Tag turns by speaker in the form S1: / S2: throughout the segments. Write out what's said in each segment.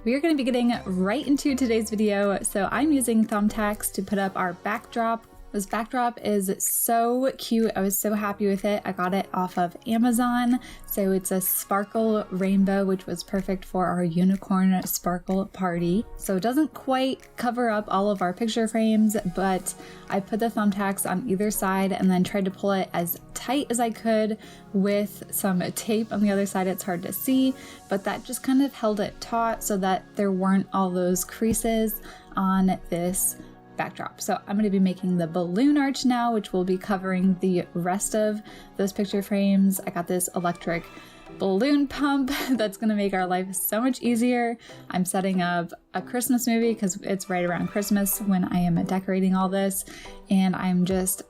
S1: We are going to be getting right into today's video. So I'm using thumbtacks to put up our backdrop. This backdrop is so cute. I was so happy with it. I got it off of Amazon. So it's a sparkle rainbow, which was perfect for our unicorn sparkle party. So it doesn't quite cover up all of our picture frames, but I put the thumbtacks on either side and then tried to pull it as tight as I could with some tape on the other side. It's hard to see, but that just kind of held it taut so that there weren't all those creases on this backdrop. So I'm going to be making the balloon arch now, which will be covering the rest of those picture frames. I got this electric balloon pump that's going to make our life so much easier. I'm setting up a Christmas movie because it's right around Christmas when I am decorating all this, and I'm just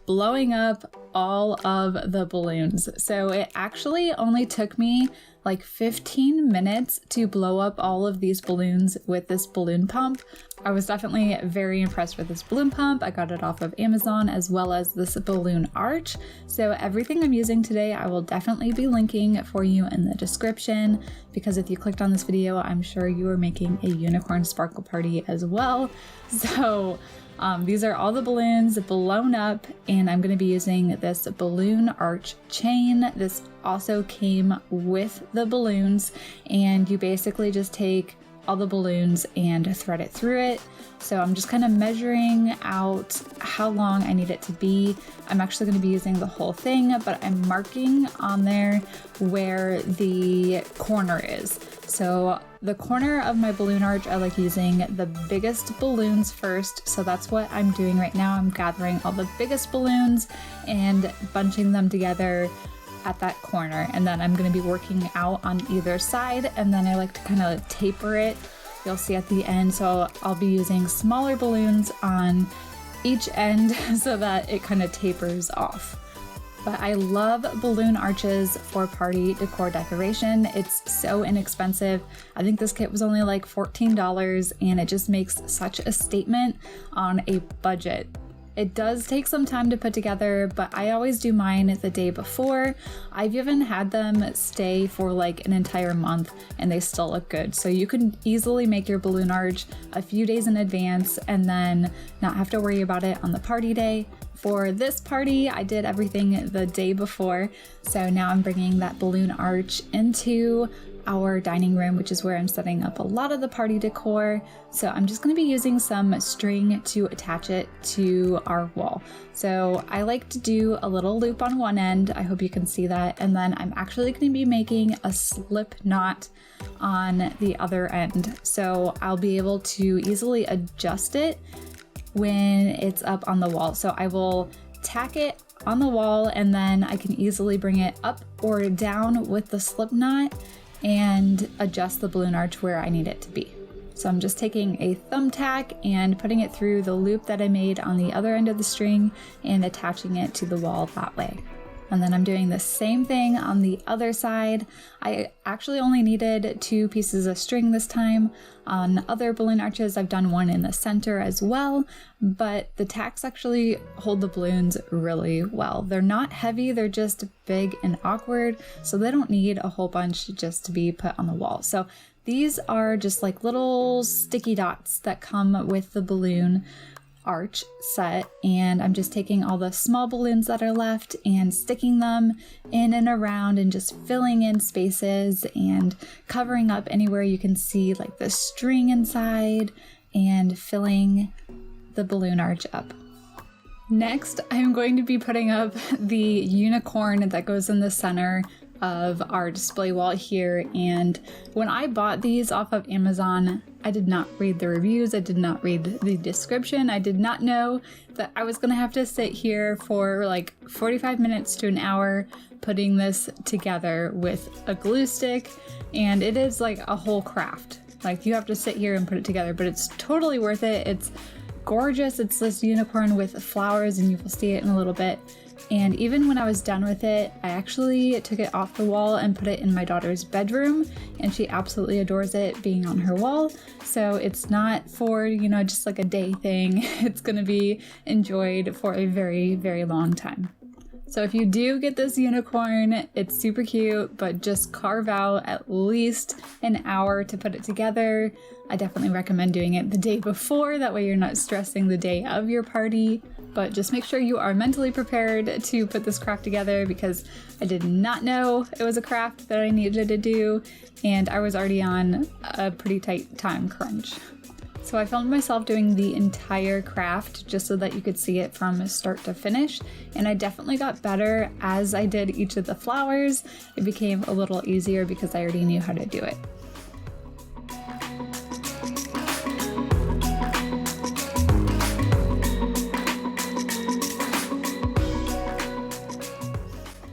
S1: blowing up all of the balloons. So it actually only took me like 15 minutes to blow up all of these balloons with this balloon pump. I was definitely very impressed with this balloon pump. I got it off of Amazon, as well as this balloon arch. So everything I'm using today, I will definitely be linking for you in the description, because if you clicked on this video, I'm sure you are making a unicorn sparkle party as well. So these are all the balloons blown up, and I'm going to be using this balloon arch chain. This also came with the balloons, and you basically just take all the balloons and thread it through it. So I'm just kind of measuring out how long I need it to be. I'm actually going to be using the whole thing, but I'm marking on there where the corner is. So the corner of my balloon arch, I like using the biggest balloons first. So that's what I'm doing right now. I'm gathering all the biggest balloons and bunching them together at that corner. And then I'm going to be working out on either side. And then I like to kind of taper it. You'll see at the end. So I'll be using smaller balloons on each end so that it kind of tapers off. But I love balloon arches for party decor decoration. It's so inexpensive. I think this kit was only like $14, and it just makes such a statement on a budget. It does take some time to put together, but I always do mine the day before. I've even had them stay for like an entire month and they still look good. So you can easily make your balloon arch a few days in advance and then not have to worry about it on the party day. For this party, I did everything the day before. So now I'm bringing that balloon arch into our dining room, which is where I'm setting up a lot of the party decor. So I'm just going to be using some string to attach it to our wall. So I like to do a little loop on one end. I hope you can see that. And then I'm actually going to be making a slip knot on the other end. So I'll be able to easily adjust it when it's up on the wall. So I will tack it on the wall, and then I can easily bring it up or down with the slip knot and adjust the balloon arch where I need it to be. So I'm just taking a thumbtack and putting it through the loop that I made on the other end of the string and attaching it to the wall that way. And then I'm doing the same thing on the other side. I actually only needed 2 pieces of string this time. On other balloon arches, I've done one in the center as well, but the tacks actually hold the balloons really well. They're not heavy, they're just big and awkward, so they don't need a whole bunch just to be put on the wall. So these are just like little sticky dots that come with the balloon arch set, and I'm just taking all the small balloons that are left and sticking them in and around and just filling in spaces and covering up anywhere you can see like the string inside and filling the balloon arch up. Next, I'm going to be putting up the unicorn that goes in the center of our display wall here. And when I bought these off of Amazon, I did not read the reviews, I did not read the description, I did not know that I was gonna have to sit here for like 45 minutes to an hour putting this together with a glue stick, and it is like a whole craft. Like, you have to sit here and put it together, but it's totally worth it. It's gorgeous. It's this unicorn with flowers, and you will see it in a little bit. And even when I was done with it, I actually took it off the wall and put it in my daughter's bedroom, and she absolutely adores it being on her wall. So it's not for, you know, just like a day thing. It's going to be enjoyed for a very, very long time. So if you do get this unicorn, it's super cute, but just carve out at least an hour to put it together. I definitely recommend doing it the day before, that way you're not stressing the day of your party. But just make sure you are mentally prepared to put this craft together, because I did not know it was a craft that I needed to do, and I was already on a pretty tight time crunch. So I filmed myself doing the entire craft just so that you could see it from start to finish, and I definitely got better as I did each of the flowers. It became a little easier because I already knew how to do it.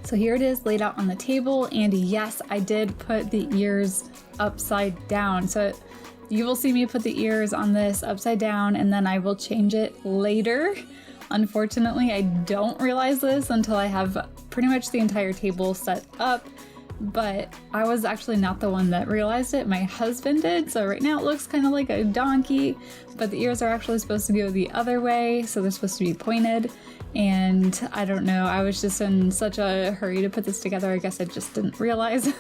S1: So here it is laid out on the table, and yes, I did put the ears upside down. So you will see me put the ears on this upside down, and then I will change it later. Unfortunately, I don't realize this until I have pretty much the entire table set up, but I was actually not the one that realized it. My husband did. So right now it looks kind of like a donkey, but the ears are actually supposed to go the other way, so they're supposed to be pointed. And I don't know, I was just in such a hurry to put this together, I guess I just didn't realize.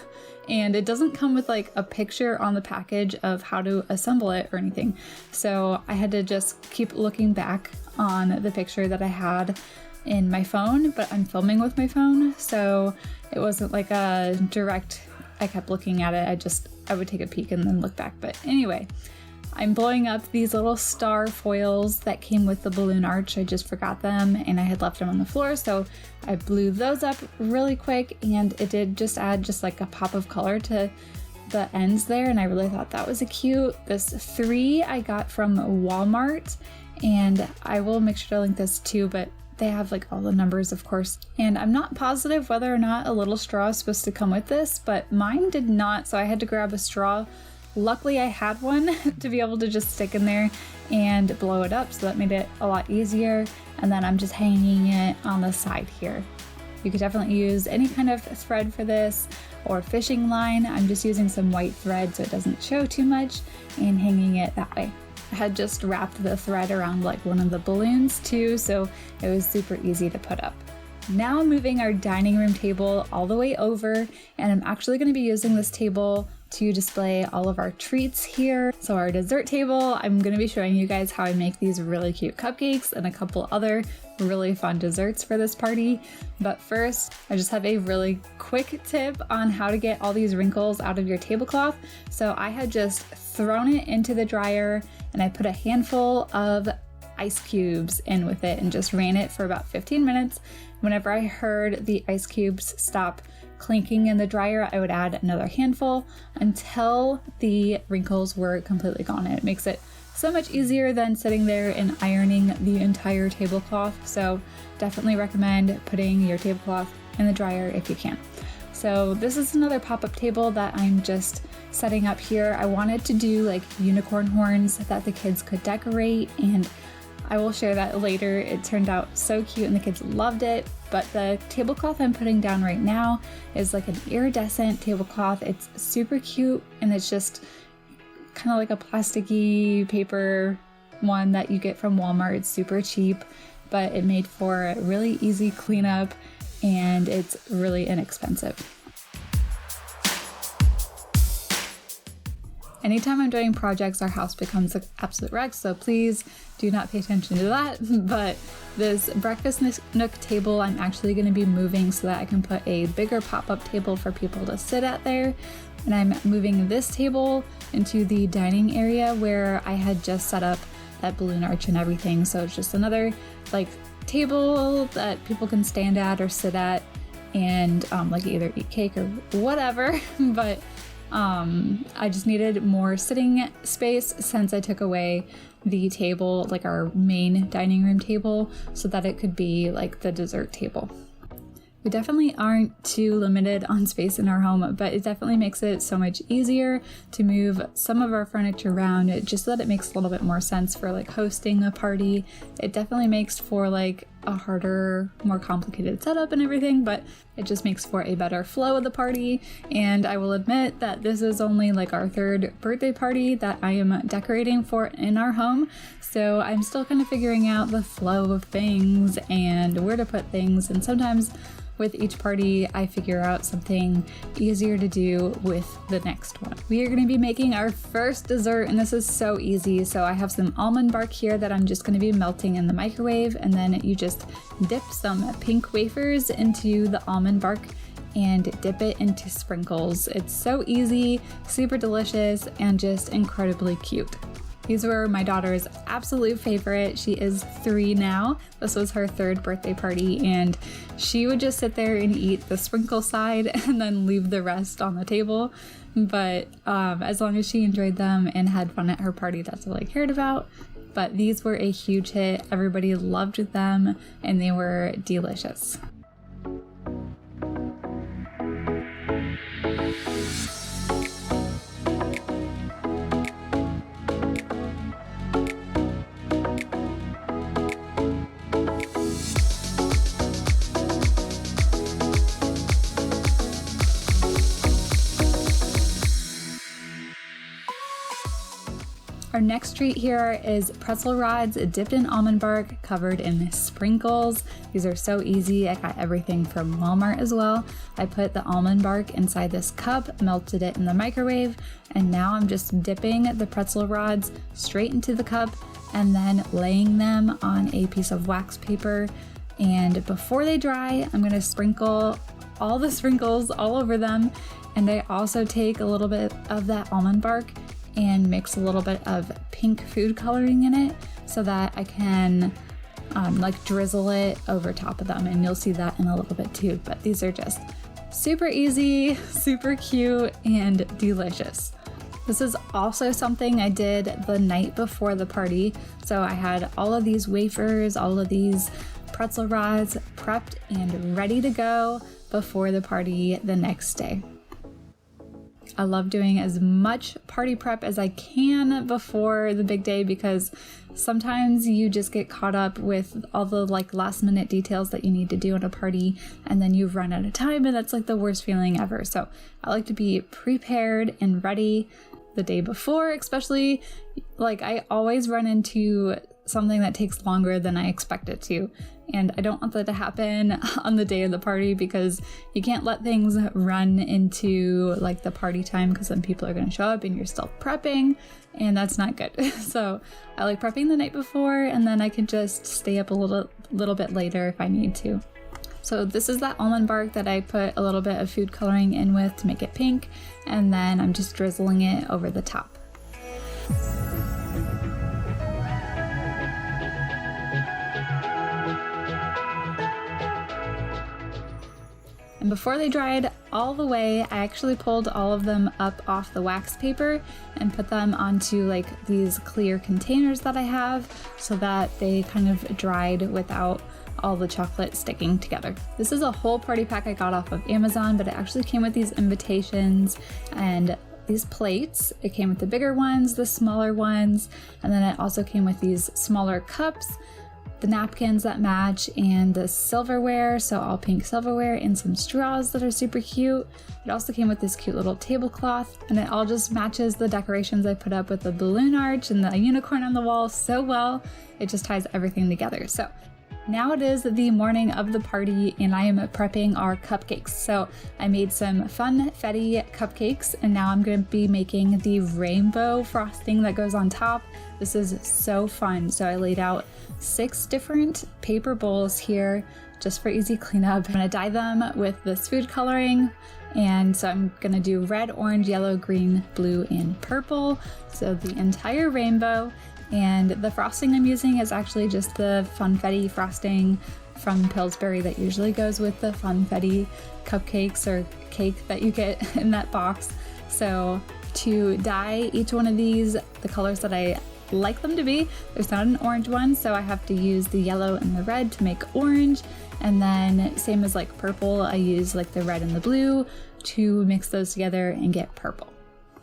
S1: And it doesn't come with like a picture on the package of how to assemble it or anything. So I had to just keep looking back on the picture that I had in my phone, but I'm filming with my phone, so it wasn't like a direct, I kept looking at it, I would take a peek and then look back. But anyway, I'm blowing up these little star foils that came with the balloon arch. I just forgot them and I had left them on the floor, so I blew those up really quick, and it did just add just like a pop of color to the ends there, and I really thought that was a cute. This 3 I got from Walmart, and I will make sure to link this too, but they have like all the numbers, of course. And I'm not positive whether or not a little straw is supposed to come with this, but mine did not, so I had to grab a straw. Luckily I had one to be able to just stick in there and blow it up, so that made it a lot easier. And then I'm just hanging it on the side here. You could definitely use any kind of thread for this, or fishing line. I'm just using some white thread so it doesn't show too much, and hanging it that way. I had just wrapped the thread around like one of the balloons too, so it was super easy to put up. Now moving our dining room table all the way over, and I'm actually going to be using this table to display all of our treats here. So our dessert table, I'm going to be showing you guys how I make these really cute cupcakes and a couple other really fun desserts for this party. But first, I just have a really quick tip on how to get all these wrinkles out of your tablecloth. So I had just thrown it into the dryer, and I put a handful of ice cubes in with it and just ran it for about 15 minutes. Whenever I heard the ice cubes stop clinking in the dryer, I would add another handful until the wrinkles were completely gone. And it makes it so much easier than sitting there and ironing the entire tablecloth. So definitely recommend putting your tablecloth in the dryer if you can. So this is another pop-up table that I'm just setting up here. I wanted to do like unicorn horns that the kids could decorate, and I will share that later. It turned out so cute and the kids loved it. But the tablecloth I'm putting down right now is like an iridescent tablecloth. It's super cute, and it's just kind of like a plasticky paper one that you get from Walmart. It's super cheap, but it made for a really easy cleanup, and it's really inexpensive. Anytime I'm doing projects, our house becomes an absolute wreck, so please do not pay attention to that. But this breakfast nook table, I'm actually going to be moving so that I can put a bigger pop-up table for people to sit at there. And I'm moving this table into the dining area where I had just set up that balloon arch and everything. So it's just another like table that people can stand at or sit at, and like either eat cake or whatever. But I just needed more sitting space since I took away the table, like our main dining room table, so that it could be like the dessert table. We definitely aren't too limited on space in our home, but it definitely makes it so much easier to move some of our furniture around, just so that it makes a little bit more sense for like hosting a party. It definitely makes for like a harder, more complicated setup and everything, but it just makes for a better flow of the party. And I will admit that this is only like our third birthday party that I am decorating for in our home. So I'm still kind of figuring out the flow of things and where to put things. And sometimes with each party, I figure out something easier to do with the next one. We are going to be making our first dessert, and this is so easy. So I have some almond bark here that I'm just going to be melting in the microwave, and then you just dip some pink wafers into the almond bark and dip it into sprinkles. It's so easy, super delicious, and just incredibly cute. These were my daughter's absolute favorite. She is 3 now. This was her 3rd birthday party, and she would just sit there and eat the sprinkle side and then leave the rest on the table. But as long as she enjoyed them and had fun at her party, that's all I cared about. But these were a huge hit. Everybody loved them, and they were delicious. Our next treat here is pretzel rods dipped in almond bark, covered in sprinkles. These are so easy. I got everything from Walmart as well. I put the almond bark inside this cup, melted it in the microwave, and now I'm just dipping the pretzel rods straight into the cup and then laying them on a piece of wax paper. And before they dry, I'm going to sprinkle all the sprinkles all over them. And I also take a little bit of that almond bark and mix a little bit of pink food coloring in it so that I can like drizzle it over top of them, and you'll see that in a little bit too. But these are just super easy, super cute, and delicious. This is also something I did the night before the party. So I had all of these wafers, all of these pretzel rods prepped and ready to go before the party the next day. I love doing as much party prep as I can before the big day, because sometimes you just get caught up with all the like last minute details that you need to do at a party, and then you run out of time, and that's like the worst feeling ever. So I like to be prepared and ready the day before, especially like I always run into something that takes longer than I expect it to. And I don't want that to happen on the day of the party, because you can't let things run into like the party time, because then people are going to show up and you're still prepping, and that's not good. So I like prepping the night before, and then I can just stay up a little bit later if I need to. So this is that almond bark that I put a little bit of food coloring in with to make it pink, and then I'm just drizzling it over the top. And before they dried all the way, I actually pulled all of them up off the wax paper and put them onto like these clear containers that I have, so that they kind of dried without all the chocolate sticking together. This is a whole party pack I got off of Amazon, but it actually came with these invitations and these plates. It came with the bigger ones, the smaller ones, and then it also came with these smaller cups, the napkins that match, and the silverware, so all pink silverware, and some straws that are super cute. It also came with this cute little tablecloth, and it all just matches the decorations I put up with the balloon arch and the unicorn on the wall so well. It just ties everything together. So now it is the morning of the party, and I am prepping our cupcakes. So I made some funfetti cupcakes, and now I'm going to be making the rainbow frosting that goes on top. This is so fun. So I laid out 6 different paper bowls here just for easy cleanup. I'm going to dye them with this food coloring, and so I'm going to do red, orange, yellow, green, blue, and purple. So the entire rainbow. And the frosting I'm using is actually just the funfetti frosting from Pillsbury that usually goes with the funfetti cupcakes or cake that you get in that box. So to dye each one of these the colors that I like them to be, there's not an orange one, so I have to use the yellow and the red to make orange. And then same as like purple, I use like the red and the blue to mix those together and get purple.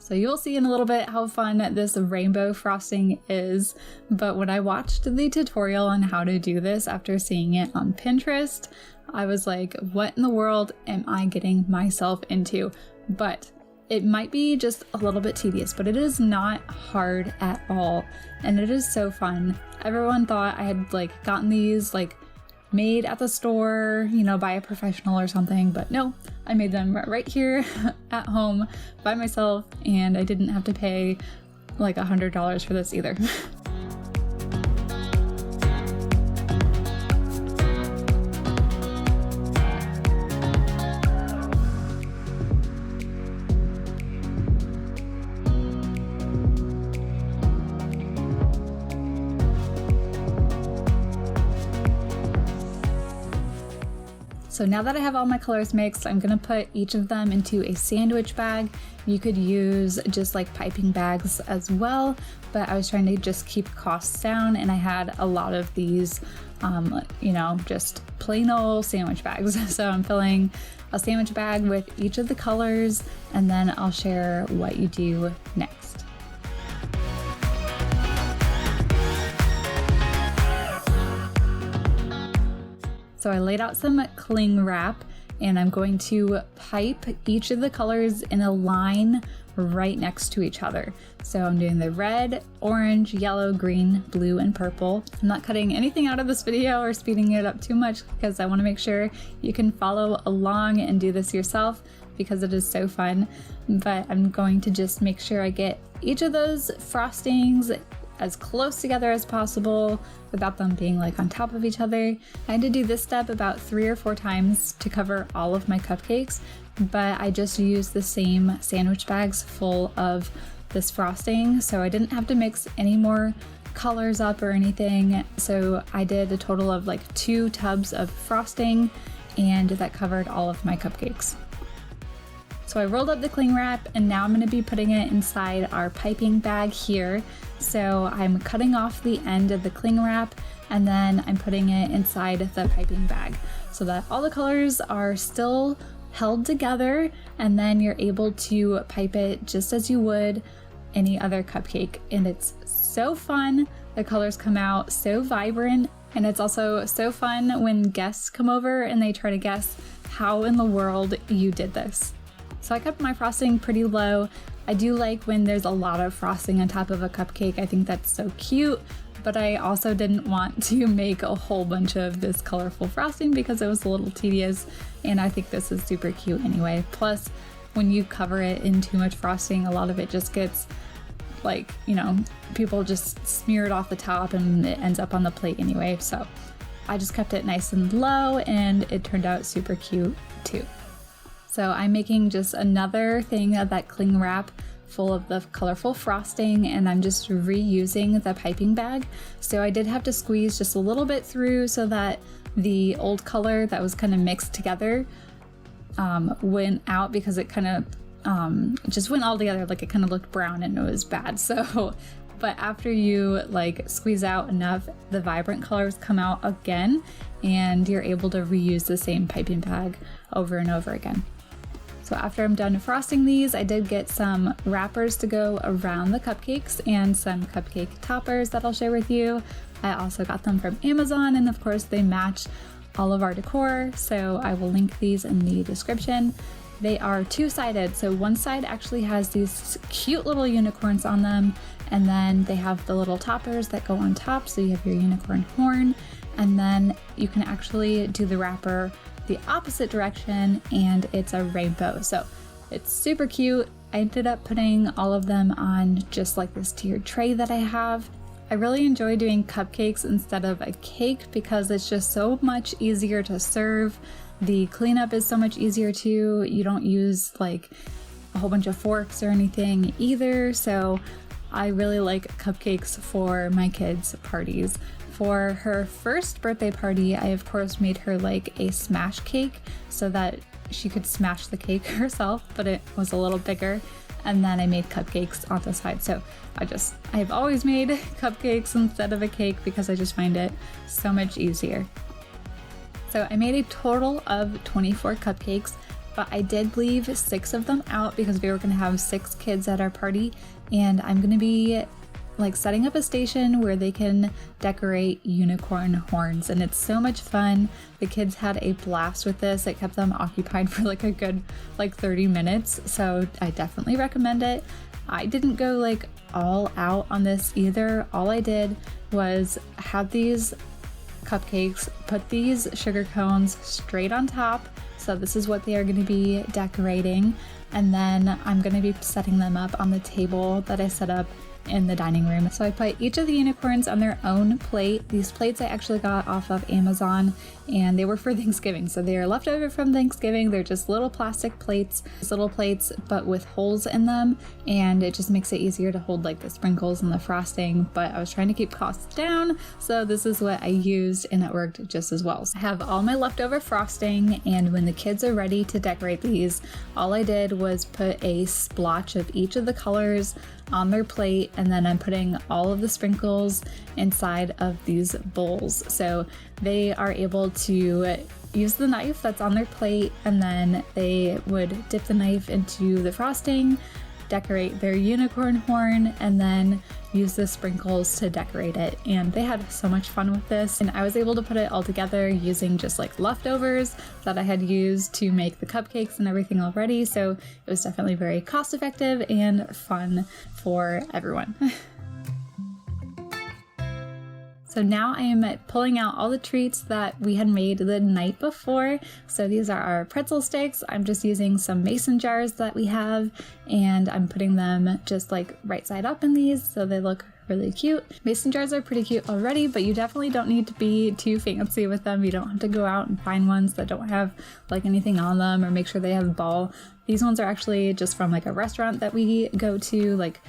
S1: So you'll see in a little bit how fun this rainbow frosting is, but when I watched the tutorial on how to do this after seeing it on Pinterest, I was like, what in the world am I getting myself into? But it might be just a little bit tedious, but it is not hard at all, and it is so fun. Everyone thought I had like gotten these like made at the store, you know, by a professional or something, but no, I made them right here at home by myself, and I didn't have to pay like $100 for this either. So now that I have all my colors mixed, I'm gonna put each of them into a sandwich bag. You could use just like piping bags as well, but I was trying to just keep costs down, and I had a lot of these, you know, just plain old sandwich bags. So I'm filling a sandwich bag with each of the colors, and then I'll share what you do next. So I laid out some cling wrap, and I'm going to pipe each of the colors in a line right next to each other. So I'm doing the red, orange, yellow, green, blue, and purple. I'm not cutting anything out of this video or speeding it up too much because I want to make sure you can follow along and do this yourself because it is so fun. But I'm going to just make sure I get each of those frostings as close together as possible without them being like on top of each other. I had to do this step about 3 or 4 times to cover all of my cupcakes, but I just used the same sandwich bags full of this frosting, so I didn't have to mix any more colors up or anything. So I did a total of like 2 tubs of frosting, and that covered all of my cupcakes. So I rolled up the cling wrap, and now I'm going to be putting it inside our piping bag here. So I'm cutting off the end of the cling wrap, and then I'm putting it inside the piping bag so that all the colors are still held together, and then you're able to pipe it just as you would any other cupcake. And it's so fun. The colors come out so vibrant, and it's also so fun when guests come over and they try to guess how in the world you did this. So I kept my frosting pretty low. I do like when there's a lot of frosting on top of a cupcake. I think that's so cute, but I also didn't want to make a whole bunch of this colorful frosting because it was a little tedious, and I think this is super cute anyway. Plus, when you cover it in too much frosting, a lot of it just gets like, you know, people just smear it off the top and it ends up on the plate anyway. So I just kept it nice and low, and it turned out super cute too. So I'm making just another thing of that cling wrap full of the colorful frosting, and I'm just reusing the piping bag. So I did have to squeeze just a little bit through so that the old color that was kind of mixed together went out, because it kind of just went all together, like it kind of looked brown and it was bad. So, but after you like squeeze out enough, the vibrant colors come out again, and you're able to reuse the same piping bag over and over again. So after I'm done frosting these, I did get some wrappers to go around the cupcakes and some cupcake toppers that I'll share with you. I also got them from Amazon, and of course they match all of our decor, so I will link these in the description. They are 2-sided, so one side actually has these cute little unicorns on them, and then they have the little toppers that go on top, so you have your unicorn horn, and then you can actually do the wrapper the opposite direction, and it's a rainbow. So it's super cute. I ended up putting all of them on just like this tiered tray that I have. I really enjoy doing cupcakes instead of a cake because it's just so much easier to serve. The cleanup is so much easier too. You don't use like a whole bunch of forks or anything either. So I really like cupcakes for my kids' parties. For her first birthday party, I of course made her like a smash cake so that she could smash the cake herself, but it was a little bigger. And then I made cupcakes on the side. So I've always made cupcakes instead of a cake because I just find it so much easier. So I made a total of 24 cupcakes. but I did leave 6 of them out because we were gonna have 6 kids at our party, and I'm gonna be like setting up a station where they can decorate unicorn horns, and it's so much fun. The kids had a blast with this. It kept them occupied for like a good 30 minutes, so I definitely recommend it. I didn't go like all out on this either. All I did was have these cupcakes, put these sugar cones straight on top, so this is what they are going to be decorating, and then I'm going to be setting them up on the table that I set up in the dining room. So I put each of the unicorns on their own plate. These plates I actually got off of Amazon, and they were for Thanksgiving, so they are left over from Thanksgiving. They're just little plastic plates, but with holes in them, and it just makes it easier to hold like the sprinkles and the frosting. But I was trying to keep costs down, so this is what I used, and it worked just as well. So I have all my leftover frosting, and when the kids are ready to decorate these, all I did was put a splotch of each of the colors on their plate, and then I'm putting all of the sprinkles inside of these bowls, so they are able to use the knife that's on their plate, and then they would dip the knife into the frosting, decorate their unicorn horn, and then use the sprinkles to decorate it. And they had so much fun with this, and I was able to put it all together using just like leftovers that I had used to make the cupcakes and everything already, so it was definitely very cost effective and fun for everyone. So now I am pulling out all the treats that we had made the night before. So these are our pretzel sticks. I'm just using some mason jars that we have, and I'm putting them just like right side up in these so they look really cute. Mason jars are pretty cute already, but you definitely don't need to be too fancy with them. You don't have to go out and find ones that don't have like anything on them, or make sure they have a ball. These ones are actually just from like a restaurant that we go to, like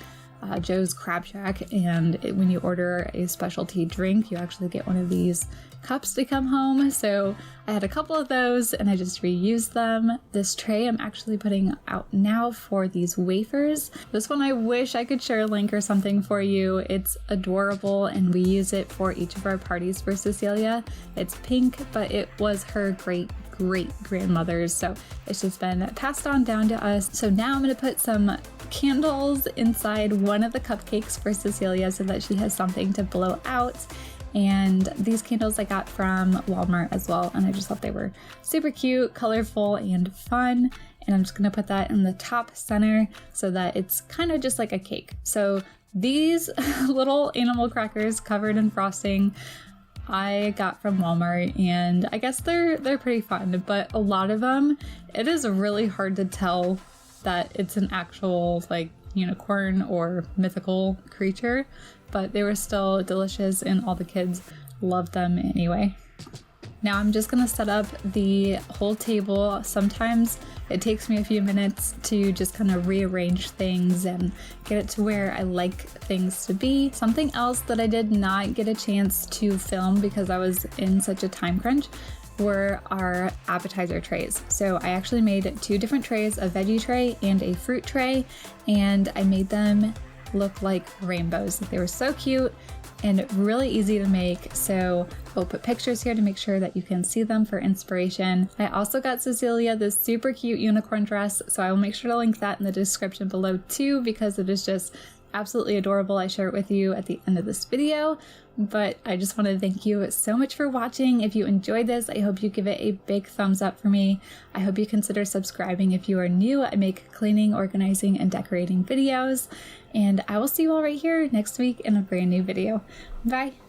S1: Joe's Crab Shack, and when you order a specialty drink, you actually get one of these cups to come home. So I had a couple of those and I just reused them. This tray I'm actually putting out now for these wafers. This one I wish I could share a link or something for you. It's adorable, and we use it for each of our parties for Cecilia. It's pink, but it was her great grandmother's, so it's just been passed on down to us. So now I'm going to put some candles inside one of the cupcakes for Cecilia so that she has something to blow out. And these candles I got from Walmart as well, and I just thought they were super cute, colorful, and fun. And I'm just going to put that in the top center so that it's kind of just like a cake. So these little animal crackers covered in frosting I got from Walmart, and I guess they're pretty fun, but a lot of them, it is really hard to tell that it's an actual like unicorn or mythical creature, but they were still delicious and all the kids loved them anyway. Now I'm just gonna set up the whole table. Sometimes it takes me a few minutes to just kind of rearrange things and get it to where I like things to be. Something else that I did not get a chance to film because I was in such a time crunch were our appetizer trays. So I actually made 2 different trays, a veggie tray and a fruit tray, and I made them look like rainbows. They were so cute and really easy to make, so we'll put pictures here to make sure that you can see them for inspiration. I also got Cecilia this super cute unicorn dress, so I will make sure to link that in the description below too, because it is just absolutely adorable. I share it with you at the end of this video, but I just want to thank you so much for watching. If you enjoyed this, I hope you give it a big thumbs up for me. I hope you consider subscribing if you are new. I make cleaning, organizing, and decorating videos, and I will see you all right here next week in a brand new video. Bye!